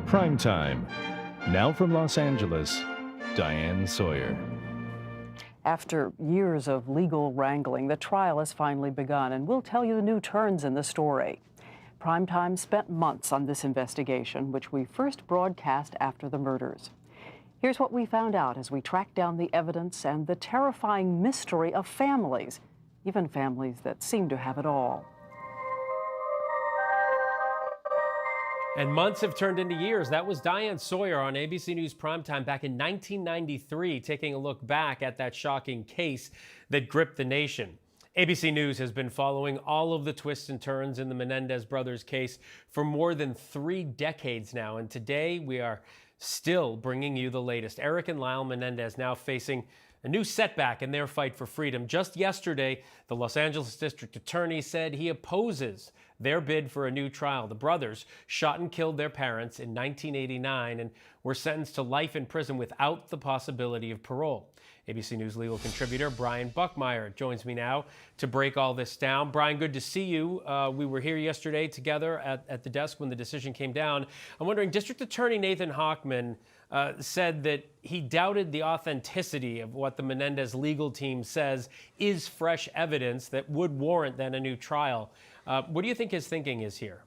Prime Time. Now from Los Angeles, Diane Sawyer. After years of legal wrangling, the trial has finally begun, and we'll tell you the new turns in the story. Primetime spent months on this investigation, which we first broadcast after the murders. Here's what we found out as we tracked down the evidence and the terrifying mystery of families, even families that seem to have it all. And months have turned into years. That was Diane Sawyer on ABC News Primetime back in 1993, taking a look back at that shocking case that gripped the nation. ABC News has been following all of the twists and turns in the Menendez brothers case for more than 3 decades now. And today we are still bringing you the latest. Eric and Lyle Menendez now facing a new setback in their fight for freedom. Just yesterday, the Los Angeles District Attorney said he opposes their bid for a new trial. The brothers shot and killed their parents in 1989 and were sentenced to life in prison without the possibility of parole. ABC News legal contributor Brian Buckmeyer joins me now to break all this down. Brian, good to see you. We were here yesterday together at the desk when the decision came down. I'm wondering, District Attorney Nathan Hochman said that he doubted the authenticity of what the Menendez legal team says is fresh evidence that would warrant then a new trial. What do you think his thinking is here?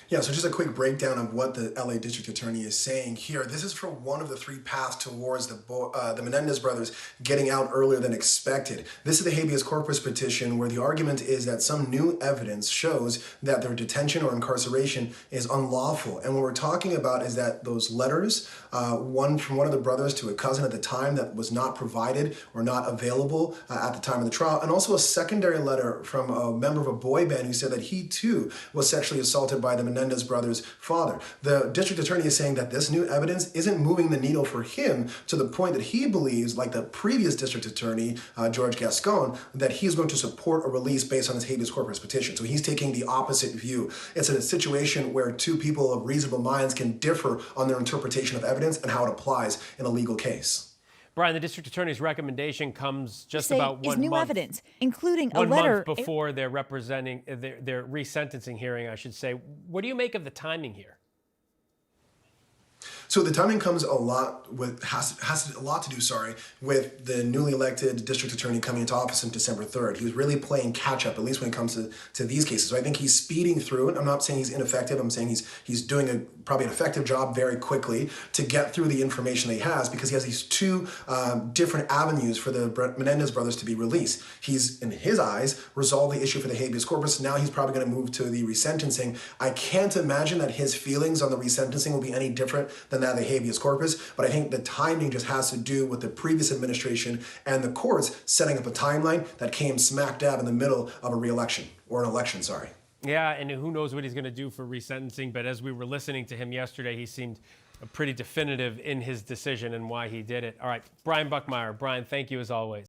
Yeah, so just a quick breakdown of what the LA District Attorney is saying here. This is for one of the 3 paths towards the Menendez brothers getting out earlier than expected. This is the habeas corpus petition where the argument is that some new evidence shows that their detention or incarceration is unlawful. And what we're talking about is that those letters, one from one of the brothers to a cousin at the time that was not provided or not available at the time of the trial, and also a secondary letter from a member of a boy band who said that he too was sexually assaulted by the Menendez brothers' father. The district attorney is saying that this new evidence isn't moving the needle for him to the point that he believes, like the previous district attorney, George Gascon, that he's going to support a release based on his habeas corpus petition. So he's taking the opposite view. It's a situation where 2 people of reasonable minds can differ on their interpretation of evidence and how it applies in a legal case. Brian, the district attorney's recommendation comes just about is new month, evidence, including a one letter month before their resentencing hearing, I should say. What do you make of the timing here? So the timing comes a lot with has a lot to do, with the newly elected district attorney coming into office on December 3rd. He was really playing catch up, at least when it comes to these cases. So I think he's speeding through it. I'm not saying he's ineffective. I'm saying he's doing probably an effective job very quickly to get through the information that he has, because he has these 2 different avenues for the Menendez brothers to be released. He's, in his eyes, resolved the issue for the habeas corpus. Now he's probably going to move to the resentencing. I can't imagine that his feelings on the resentencing will be any different than that of the habeas corpus, but I think the timing just has to do with the previous administration and the courts setting up a timeline that came smack dab in the middle of a re-election, or an election, Yeah, and who knows what he's going to do for resentencing, but as we were listening to him yesterday, he seemed pretty definitive in his decision and why he did it. All right, Brian Buckmeyer. Brian, thank you as always.